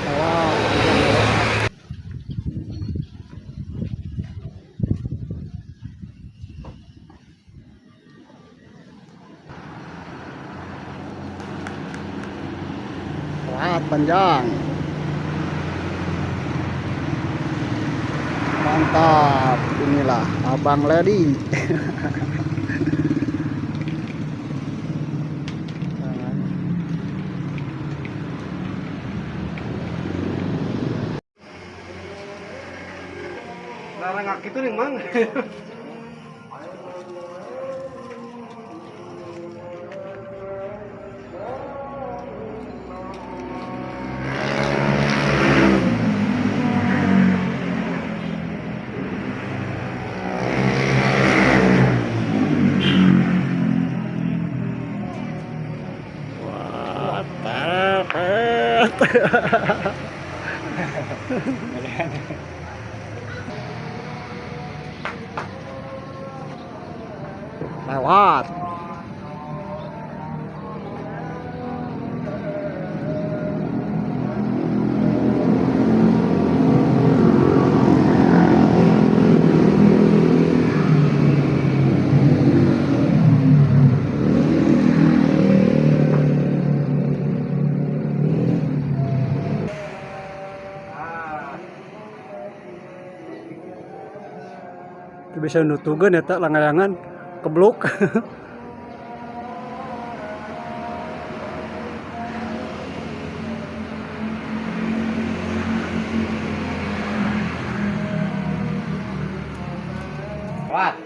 Lewat. Lewat panjang. Mantap, inilah Abang Lady. Larang ngak itu nih mang. Wah, perfect. Lewat. Itu bisa nutugan ya tak langayangan keblok. Lewat.